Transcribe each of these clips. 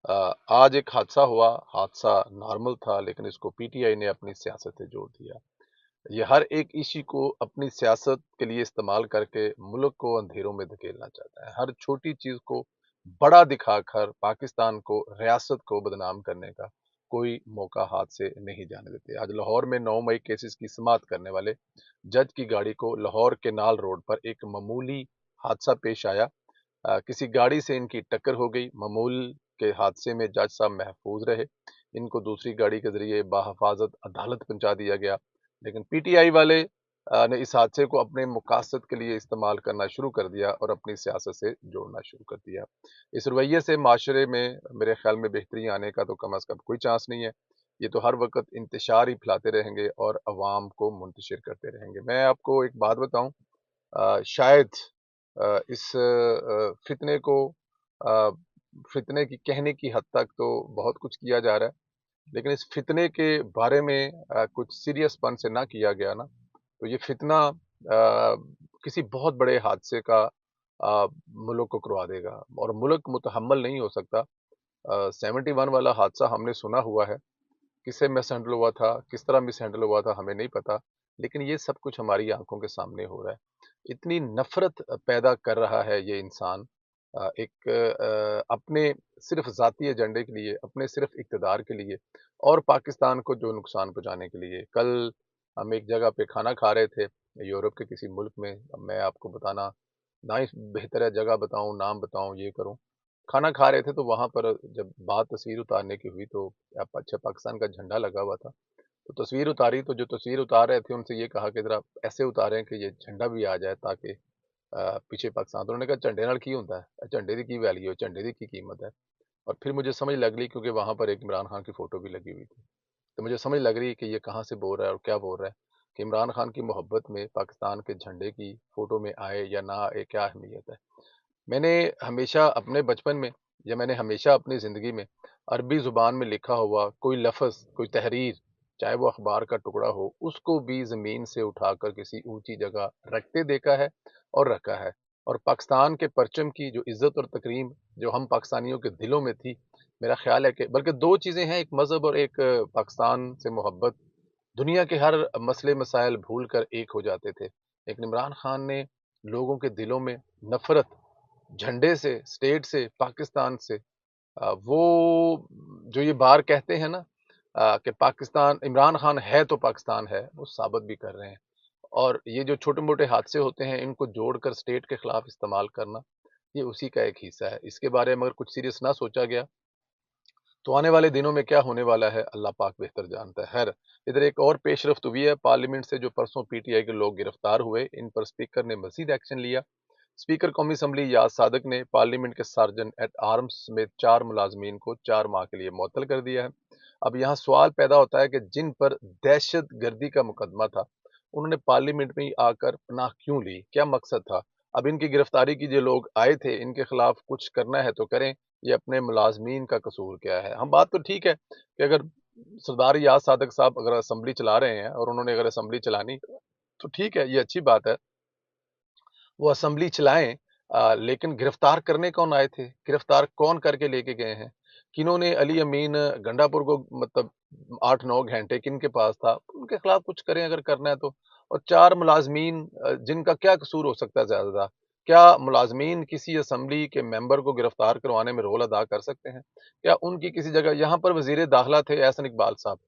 आज एक हादसा हुआ, हादसा नॉर्मल था लेकिन इसको पीटीआई ने अपनी सियासत से जोड़ दिया। ये हर एक इश्यू को अपनी सियासत के लिए इस्तेमाल करके मुल्क को अंधेरों में धकेलना चाहता है। हर छोटी चीज को बड़ा दिखाकर पाकिस्तान को, रियासत को बदनाम करने का कोई मौका हाथ से नहीं जाने देते। आज लाहौर में 9 मई केसेस की समाअत करने वाले जज की गाड़ी को लाहौर केनाल रोड पर एक मामूली हादसा पेश आया। किसी गाड़ी से इनकी टक्कर हो गई। मामूल के हादसे में जज साहब महफूज रहे। इनको दूसरी गाड़ी के जरिए बाहिफाजत अदालत पहुंचा दिया गया। लेकिन पीटीआई वाले ने इस हादसे को अपने मकासद के लिए इस्तेमाल करना शुरू कर दिया और अपनी सियासत से जोड़ना शुरू कर दिया। इस रवैये से माशरे में मेरे ख्याल में बेहतरी आने का तो कम अज कम कोई चांस नहीं है। ये तो हर वक्त इंतशार ही फैलाते रहेंगे और अवाम को मुंतशिर करते रहेंगे। मैं आपको एक बात बताऊं, शायद इस फितने को अ, फितने की कहने की हद तक तो बहुत कुछ किया जा रहा है, लेकिन इस फितने के बारे में कुछ सीरियसपन से ना किया गया ना, तो ये फितना किसी बहुत बड़े हादसे का मुल्क को करवा देगा और मुल्क मुतहम्मल नहीं हो सकता। 71 वाला हादसा हमने सुना हुआ है, किससे मिसहैंडल हुआ था, किस तरह मिसहैंडल हुआ था हमें नहीं पता, लेकिन ये सब कुछ हमारी आंखों के सामने हो रहा है। इतनी नफरत पैदा कर रहा है ये इंसान, एक अपने सिर्फ जाती एजेंडे के लिए, अपने सिर्फ इक्तदार के लिए और पाकिस्तान को जो नुकसान पहुंचाने के लिए। कल हम एक जगह पे खाना खा रहे थे यूरोप के किसी मुल्क में। अब मैं आपको बताना ना ही बेहतर है, जगह बताऊं, नाम बताऊं, ये करूं। खाना खा रहे थे तो वहां पर जब बात तस्वीर उतारने की हुई तो अच्छा पाकिस्तान का झंडा लगा हुआ था। तो तस्वीर उतारी तो जो तस्वीर उतार रहे थे उनसे ये कहा कि जरा ऐसे उतारें कि ये झंडा भी आ जाए ताकि पीछे पाकिस्तान। तो उन्होंने कहा झंडे नाल की होता है, झंडे की वैल्यू है, झंडे की कीमत है। और फिर मुझे समझ लग गई, क्योंकि वहां पर एक इमरान खान की फोटो भी लगी हुई थी, तो मुझे समझ लग रही कि ये कहाँ से बोल रहा है और क्या बोल रहा है, कि इमरान खान की मोहब्बत में पाकिस्तान के झंडे की फोटो में आए या ना आए क्या अहमियत है। मैंने हमेशा अपने बचपन में या मैंने हमेशा अपनी ज़िंदगी में अरबी ज़ुबान में लिखा हुआ कोई लफ़्ज़, कोई तहरीर, चाहे वो अखबार का टुकड़ा हो, उसको भी ज़मीन से उठाकर किसी ऊंची जगह रखते देखा है और रखा है। और पाकिस्तान के परचम की जो इज़्ज़त और तकरीम जो हम पाकिस्तानियों के दिलों में थी, मेरा ख्याल है कि बल्कि दो चीज़ें हैं, एक मज़हब और एक पाकिस्तान से मोहब्बत। दुनिया के हर मसले मसाइल भूल कर एक हो जाते थे, लेकिन इमरान खान ने लोगों के दिलों में नफ़रत, झंडे से, स्टेट से, पाकिस्तान से, वो जो ये बार कहते हैं ना, कि पाकिस्तान, इमरान खान है तो पाकिस्तान है, वो साबित भी कर रहे हैं। और ये जो छोटे मोटे हादसे होते हैं इनको जोड़कर स्टेट के खिलाफ इस्तेमाल करना, ये उसी का एक हिस्सा है। इसके बारे में अगर कुछ सीरियस ना सोचा गया तो आने वाले दिनों में क्या होने वाला है अल्लाह पाक बेहतर जानता है। खैर, इधर एक और पेशरफ्त हुई है पार्लियामेंट से, जो परसों पीटीआई के लोग गिरफ्तार हुए, इन पर स्पीकर ने मजीद एक्शन लिया। स्पीकर कौमी असम्बली याद सादक ने पार्लियामेंट के सार्जेंट एट आर्म्स समेत 4 मुलाजमीन को 4 माह के लिए मुअत्तल कर दिया है। अब यहाँ सवाल पैदा होता है कि जिन पर दहशत गर्दी का मुकदमा था, उन्होंने पार्लियामेंट में ही आकर पनाह क्यों ली, क्या मकसद था। अब इनकी गिरफ्तारी की जो लोग आए थे, इनके खिलाफ कुछ करना है तो करें, ये अपने मुलाजमीन का कसूर क्या है। हम बात तो ठीक है कि अगर सरदार याद सादक साहब अगर असम्बली चला रहे हैं और उन्होंने अगर असम्बली चलानी तो ठीक है, ये अच्छी बात है, वो असेंबली चलाएं। लेकिन गिरफ्तार करने कौन आए थे, गिरफ्तार कौन करके लेके गए हैं, किन्होंने अली अमीन गंडापुर को, मतलब 8-9 घंटे किन के पास था, उनके खिलाफ कुछ करें अगर करना है तो। और 4 मुलाजमीन जिनका क्या कसूर हो सकता है, ज्यादा क्या मुलाजमीन किसी असेंबली के मेंबर को गिरफ्तार करवाने में रोल अदा कर सकते हैं। क्या उनकी किसी जगह, यहाँ पर वजीर दाखिला थे एहसन इकबाल साहब,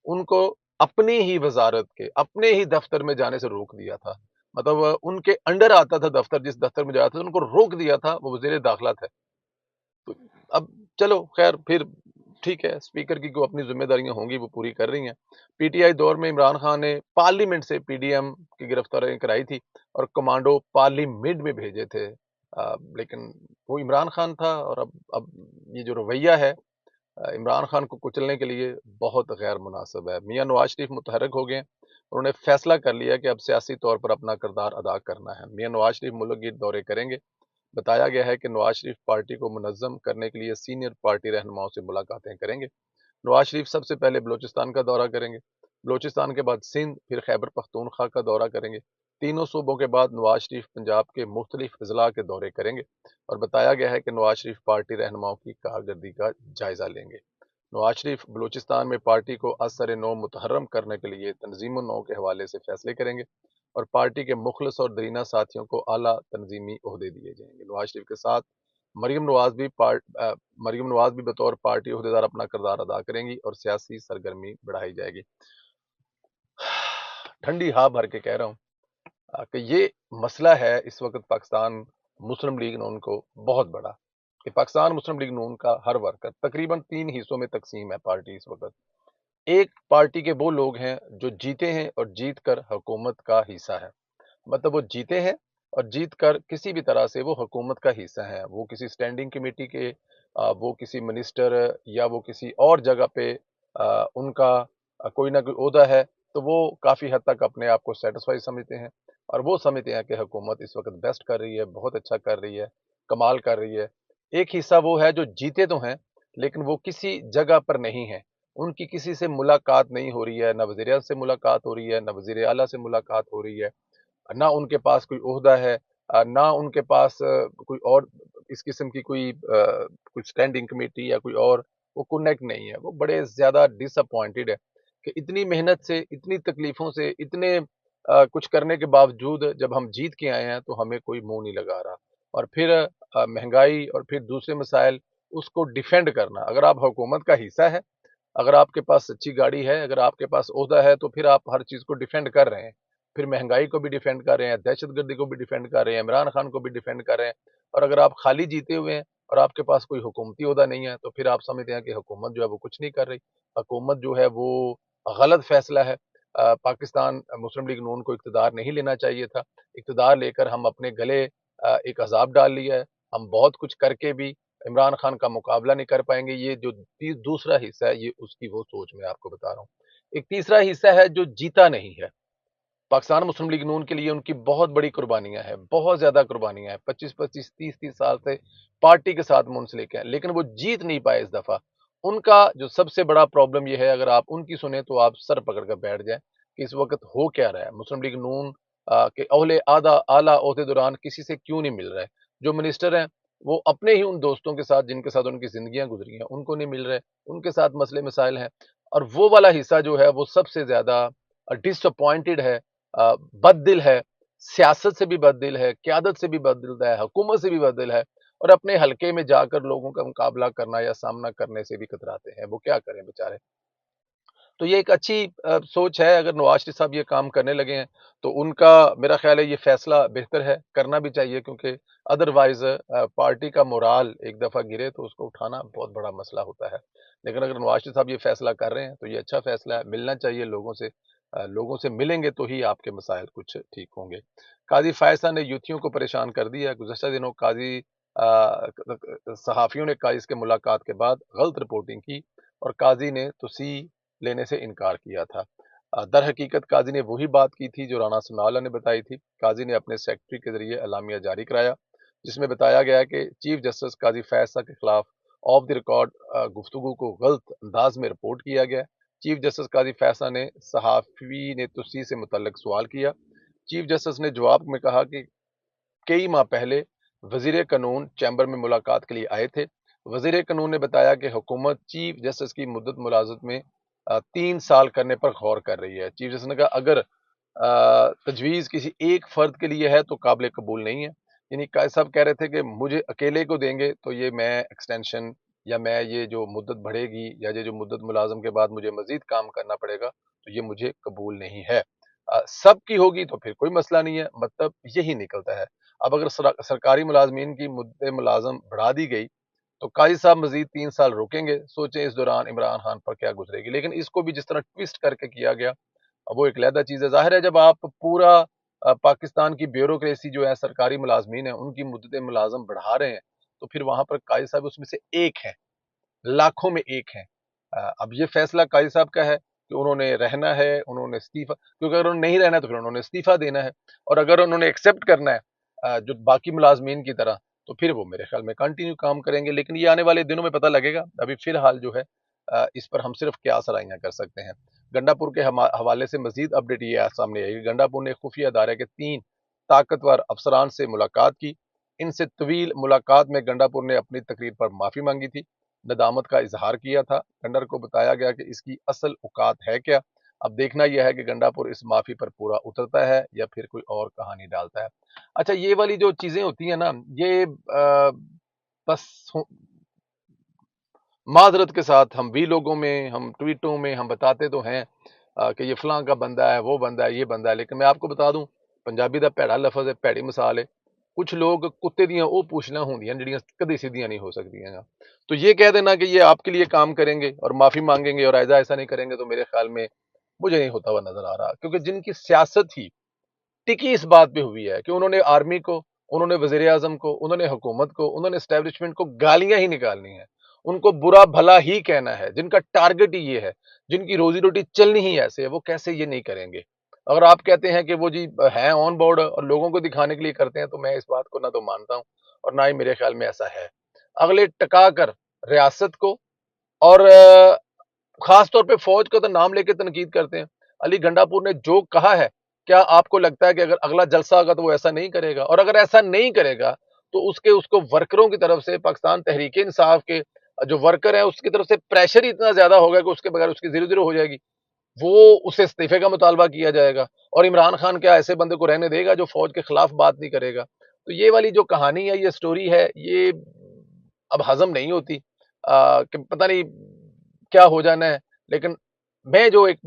उनको अपनी ही वजारत के अपने ही दफ्तर में जाने से रोक दिया था। मतलब उनके अंडर आता था दफ्तर, जिस दफ्तर में जाता था उनको रोक दिया था, वो वजीर दाखिला थे। तो अब चलो खैर, फिर ठीक है, स्पीकर की जो अपनी जिम्मेदारियां होंगी वो पूरी कर रही हैं। पीटीआई दौर में इमरान खान ने पार्लियामेंट से पीडीएम की गिरफ्तारी कराई थी और कमांडो पार्लियामेंट में भेजे थे। लेकिन वो इमरान खान था। और अब ये जो रवैया है इमरान खान को कुचलने के लिए, बहुत गैर मुनासिब है। मियां नवाज शरीफ मुतहरक हो गए, उन्होंने फैसला कर लिया कि अब सियासी तौर पर अपना किरदार अदा करना है। मियां नवाज शरीफ मुल्क गिर दौरे करेंगे। बताया गया है कि नवाज शरीफ पार्टी को मुनज़्ज़म करने के लिए सीनियर पार्टी रहनुमाओं से मुलाकातें करेंगे। नवाज शरीफ सबसे पहले बलूचिस्तान का दौरा करेंगे, बलूचिस्तान के बाद सिंध, फिर खैबर पख्तूनख्वा का दौरा करेंगे। तीनों सूबों के बाद नवाज शरीफ पंजाब के मुख्तलिफ अजला के दौरे करेंगे और बताया गया है कि नवाज शरीफ पार्टी रहनुमाओं की कारकर्दगी का जायजा लेंगे। नवाज शरीफ बलूचिस्तान में पार्टी को असर नौ मुतहर्रम करने के लिए तंजीम नौ के हवाले से फैसले करेंगे और पार्टी के मुखलस और दरीना साथियों को आला तंजीमी ओहदे दिए जाएंगे। नवाज शरीफ के साथ मरियम नवाज भी मरियम नवाज भी बतौर पार्टी ओहदेदार अपना किरदार अदा करेंगी और सियासी सरगर्मी बढ़ाई जाएगी। ठंडी हाँ भर के कह रहा हूँ कि ये मसला है इस वक्त पाकिस्तान मुस्लिम लीग नून को बहुत बड़ा, कि पाकिस्तान मुस्लिम लीग नून का हर वर्कर तकरीबन 3 हिस्सों में तकसीम है पार्टी इस वक्त। एक पार्टी के वो लोग हैं जो जीते हैं और जीत कर हुकूमत का हिस्सा है, मतलब वो जीते हैं और जीत कर किसी भी तरह से वो हुकूमत का हिस्सा है, वो किसी स्टैंडिंग कमेटी के वो किसी मिनिस्टर या वो किसी और जगह पे उनका कोई ना कोई ओहदा है, तो वो काफ़ी हद तक अपने आप को सेटिस्फाई समझते हैं और वो समझते हैं कि हुकूमत इस वक्त बेस्ट कर रही है, बहुत अच्छा कर रही है, कमाल कर रही है। एक हिस्सा वो है जो जीते तो हैं लेकिन वो किसी जगह पर नहीं है, उनकी किसी से मुलाकात नहीं हो रही है, ना वज़ीर आज़म से मुलाकात हो रही है, ना वज़ीर आला से मुलाकात हो रही है, ना उनके पास कोई ओहदा है, ना उनके पास कोई और इस किस्म की कोई स्टैंडिंग कमेटी या कोई और वो कनेक्ट नहीं है। वो बड़े ज़्यादा डिसअपॉइंटेड है कि इतनी मेहनत से, इतनी तकलीफ़ों से, इतने कुछ करने के बावजूद जब हम जीत के आए हैं तो हमें कोई मुँह नहीं लगा रहा। और फिर महँगाई और फिर दूसरे मसाइल, उसको डिफेंड करना। अगर आप हुकूमत का हिस्सा है, अगर आपके पास सच्ची गाड़ी है, अगर आपके पास ओहदा है, तो फिर आप हर चीज़ को डिफेंड कर रहे हैं। फिर महंगाई को भी डिफेंड कर रहे हैं, दहशतगर्दी को भी डिफेंड कर रहे हैं, इमरान खान को भी डिफेंड कर रहे हैं। और अगर आप खाली जीते हुए हैं और आपके पास कोई हुकूमती ओहदा नहीं है, तो फिर आप समझते हैं कि हुकूमत जो है वो कुछ नहीं कर रही। हुकूमत जो है वो गलत फैसला है। पाकिस्तान मुस्लिम लीग नून को इक़्तिदार नहीं लेना चाहिए था। इक़्तिदार लेकर हम अपने गले एक अज़ाब डाल लिया है। हम बहुत कुछ करके भी इमरान खान का मुकाबला नहीं कर पाएंगे। ये जो दूसरा हिस्सा है, ये उसकी वो सोच मैं आपको बता रहा हूँ। एक तीसरा हिस्सा है जो जीता नहीं है। पाकिस्तान मुस्लिम लीग नून के लिए उनकी बहुत बड़ी कुर्बानियां हैं, बहुत ज्यादा कुर्बानियां हैं, 25-25 30-30 साल से पार्टी के साथ मुंसलिक हैं, लेकिन वो जीत नहीं पाए इस दफा। उनका जो सबसे बड़ा प्रॉब्लम ये है, अगर आप उनकी सुने तो आप सर पकड़ कर बैठ जाएं कि इस वक्त हो क्या रहा है। मुस्लिम लीग नून के अहले आला ओहदे दौरान किसी से क्यों नहीं मिल रहा है। जो मिनिस्टर हैं वो अपने ही उन दोस्तों के साथ जिनके साथ उनकी जिंदगियां गुजरी हैं उनको नहीं मिल रहे, उनके साथ मसले मसाइल हैं। और वो वाला हिस्सा जो है वो सबसे ज्यादा डिसअपॉइंटेड है, बददिल है, सियासत से भी बददिल है, क़यादत से भी बददिल है, हुकूमत से भी बददिल है और अपने हलके में जाकर लोगों का मुकाबला करना या सामना करने से भी कतराते हैं। वो क्या करें बेचारे। तो ये एक अच्छी सोच है। अगर नवाज शरीफ साहब ये काम करने लगे हैं तो उनका मेरा ख्याल है ये फैसला बेहतर है, करना भी चाहिए, क्योंकि अदरवाइज पार्टी का मोराल एक दफ़ा गिरे तो उसको उठाना बहुत बड़ा मसला होता है। लेकिन अगर नवाज शरीफ साहब ये फैसला कर रहे हैं तो ये अच्छा फैसला है, मिलना चाहिए लोगों से। लोगों से मिलेंगे तो ही आपके मसाइल कुछ ठीक होंगे। काजी फायसा ने यूथियों को परेशान कर दिया। गुज़श्ता दिनों काजी सहाफ़ियों ने काजी से मुलाकात के बाद गलत रिपोर्टिंग की और काजी ने तुसी लेने से इनकार किया था। दर हकीकत काजी ने वही बात की थी जो राना सनाउल्लाह ने बताई थी। काजी ने अपने सेक्रेटरी के जरिए एलामिया जारी कराया जिसमें बताया गया कि चीफ जस्टिस काजी फैसला के खिलाफ ऑफ द रिकॉर्ड गुफ्तगू को गलत अंदाज में रिपोर्ट किया गया। चीफ जस्टिस काजी फैसला ने सहाफ़ी ने तुसी से मुतल्लिक सवाल किया। चीफ जस्टिस ने जवाब में कहा कि कई माह पहले वजीर कानून चैम्बर में मुलाकात के लिए आए थे। वजीर कानून ने बताया कि हुकूमत चीफ जस्टिस की मुद्दत मुलाजमत में 3 साल करने पर गौर कर रही है। चीफ जस्टिस ने कहा अगर तजवीज़ किसी एक फ़र्द के लिए है तो काबिल कबूल नहीं है। यानी कायद साहब कह रहे थे कि मुझे अकेले को देंगे तो ये मैं एक्सटेंशन या मैं ये जो मुद्दत बढ़ेगी या ये जो मुद्दत मुलाजम के बाद मुझे मज़ीद काम करना पड़ेगा तो ये मुझे कबूल नहीं है। सब की होगी तो फिर कोई मसला नहीं है, मतलब यही निकलता है। अब अगर सरकारी मुलाजमीन की मुद्दे मुलाजम बढ़ा दी गई तो काजी साहब मजीद 3 साल रुकेंगे। सोचें इस दौरान इमरान खान पर क्या गुजरेगी। लेकिन इसको भी जिस तरह ट्विस्ट करके किया गया वो एक अलहदा चीज़ है। ज़ाहिर है जब आप पूरा पाकिस्तान की ब्यूरोक्रेसी जो है सरकारी मुलाजमीन है उनकी मुद्दत मुलाजम बढ़ा रहे हैं तो फिर वहां पर काजी साहब उसमें से एक है, लाखों में एक हैं। अब ये फैसला काजी साहब का है कि उन्होंने रहना है, उन्होंने इस्तीफा, क्योंकि अगर उन्होंने नहीं रहना है तो फिर उन्होंने इस्तीफा देना है। और अगर उन्होंने एक्सेप्ट करना है जो बाकी मुलाजमीन की तरह, तो फिर वो मेरे ख्याल में कंटिन्यू काम करेंगे। लेकिन ये आने वाले दिनों में पता लगेगा। अभी फिलहाल जो है इस पर हम सिर्फ क्या सराहियां कर सकते हैं। गंडापुर के हवाले से मजीद अपडेट ये सामने आई कि गंडापुर ने खुफिया अदारे के 3 ताकतवर अफसरान से मुलाकात की। इनसे तवील मुलाकात में गंडापुर ने अपनी तकरीर पर माफी मांगी थी, नदामत का इजहार किया था। गंडर को बताया गया कि इसकी असल औकात है क्या। अब देखना यह है कि गंडापुर इस माफी पर पूरा उतरता है या फिर कोई और कहानी डालता है। अच्छा, ये वाली जो चीजें होती हैं ना, ये बस माजरत के साथ हम भी लोगों में, हम ट्वीटों में हम बताते तो हैं कि ये फलां का बंदा है, वो बंदा है, ये बंदा है, लेकिन मैं आपको बता दूं, पंजाबी दा भैड़ा लफज है, भैड़ी मिसाल है। कुछ लोग कुत्ते दियां वो पूछना होंदियां ਜਿਹੜੀਆਂ कदी सीधियां नहीं हो सकती। तो ये कह देना कि ये आपके लिए काम करेंगे और माफी मांगेंगे और ऐसा नहीं करेंगे, तो मेरे ख्याल में मुझे नहीं होता हुआ नजर आ रहा, क्योंकि जिनकी सियासत ही टिकी इस बात पे हुई है कि उन्होंने आर्मी को, उन्होंने वजीर आजम को, उन्होंने हुकूमत को, उन्होंने एस्टेब्लिशमेंट को गालियां ही निकालनी है, उनको बुरा भला ही कहना है, जिनका टारगेट ही ये है, जिनकी रोजी रोटी चलनी ही ऐसे है, वो कैसे ये नहीं करेंगे। अगर आप कहते हैं कि वो जी हैं ऑन बोर्ड और लोगों को दिखाने के लिए करते हैं, तो मैं इस बात को ना तो मानता हूं और ना ही मेरे ख्याल में ऐसा है। अगले टका कर रियासत को और खास तौर पे फौज का तो नाम लेके तनकीद करते हैं। अली गंडापुर ने जो कहा है, क्या आपको लगता है कि अगर अगला जलसा होगा तो वो ऐसा नहीं करेगा? और अगर ऐसा नहीं करेगा तो उसको वर्करों की तरफ से, पाकिस्तान तहरीक इंसाफ के जो वर्कर हैं उसकी तरफ से प्रेशर ही इतना ज्यादा होगा कि उसके बगैर उसकी जीरो जीरो हो जाएगी। वो उसे इस्तीफे का मुतालबा किया जाएगा और इमरान खान क्या ऐसे बंदे को रहने देगा जो फौज के खिलाफ बात नहीं करेगा? तो ये वाली जो कहानी है, ये स्टोरी है, ये अब हजम नहीं होती कि पता नहीं क्या हो जाना है। लेकिन मैं जो एक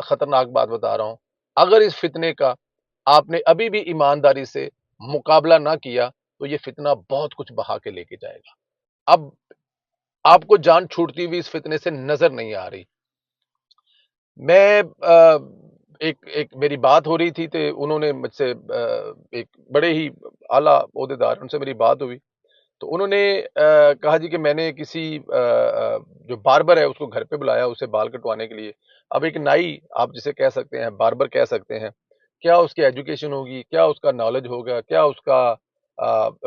खतरनाक बात बता रहा हूं, अगर इस फितने का आपने अभी भी ईमानदारी से मुकाबला ना किया तो ये फितना बहुत कुछ बहा के लेके जाएगा। अब आपको जान छूटती हुई इस फितने से नजर नहीं आ रही। मैं एक एक मेरी बात हो रही थी तो उन्होंने मुझसे एक बड़े ही आला ओहदेदार, उनसे मेरी बात हुई, तो उन्होंने कहा जी कि मैंने किसी जो बार्बर है उसको घर पे बुलाया उसे बाल कटवाने के लिए। अब एक नाई आप जिसे कह सकते हैं, बार्बर कह सकते हैं, क्या उसकी एजुकेशन होगी, क्या उसका नॉलेज होगा, क्या उसका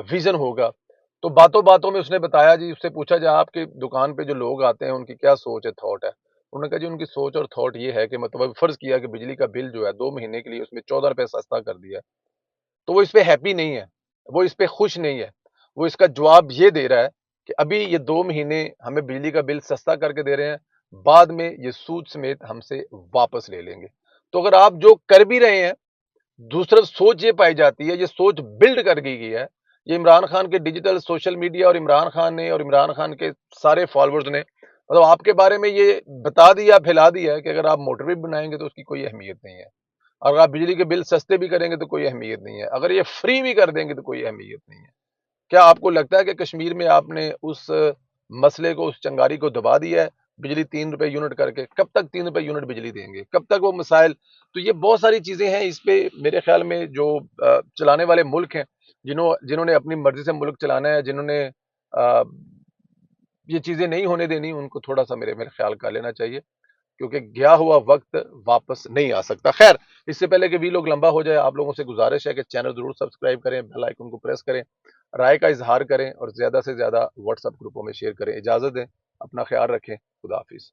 विजन होगा? तो बातों बातों में उसने बताया जी, उससे पूछा जाए आपके दुकान पे जो लोग आते हैं उनकी क्या सोच है, थॉट है? उन्होंने कहा जी उनकी सोच और थॉट ये है कि मतलब फर्ज किया कि बिजली का बिल जो है 2 महीने के लिए उसमें 14 रुपए सस्ता कर दिया, तो वो इस पे हैप्पी नहीं है, वो इस पे खुश नहीं है। वो इसका जवाब ये दे रहा है कि अभी ये 2 महीने हमें बिजली का बिल सस्ता करके दे रहे हैं, बाद में ये सूद समेत हमसे वापस ले लेंगे। तो अगर आप जो कर भी रहे हैं, दूसरा सोच ये पाई जाती है, ये सोच बिल्ड कर गई है, ये इमरान खान के डिजिटल सोशल मीडिया और इमरान खान ने और इमरान खान के सारे फॉलोअर्स ने मतलब आपके बारे में ये बता दिया, फैला दिया है कि अगर आप मोटर भी बनाएंगे तो उसकी कोई अहमियत नहीं है, अगर आप बिजली के बिल सस्ते भी करेंगे तो कोई अहमियत नहीं है, अगर ये फ्री भी कर देंगे तो कोई अहमियत नहीं है। क्या आपको लगता है कि कश्मीर में आपने उस मसले को, उस चंगारी को दबा दिया है बिजली 3 रुपए यूनिट करके? कब तक 3 रुपए यूनिट बिजली देंगे, कब तक वो मसाइल? तो ये बहुत सारी चीजें हैं, इस पे मेरे ख्याल में जो चलाने वाले मुल्क हैं, जिन्होंने अपनी मर्जी से मुल्क चलाना है, जिन्होंने ये चीजें नहीं होने देनी, उनको थोड़ा सा मेरे मेरे ख्याल का लेना चाहिए, क्योंकि गया हुआ वक्त वापस नहीं आ सकता। खैर, इससे पहले कि वीलॉग लंबा हो जाए, आप लोगों से गुजारिश है कि चैनल जरूर सब्सक्राइब करें, बेल आइकन को प्रेस करें, राय का इजहार करें और ज्यादा से ज्यादा व्हाट्सएप ग्रुपों में शेयर करें। इजाजत दें, अपना ख्याल रखें, खुदा हाफिज।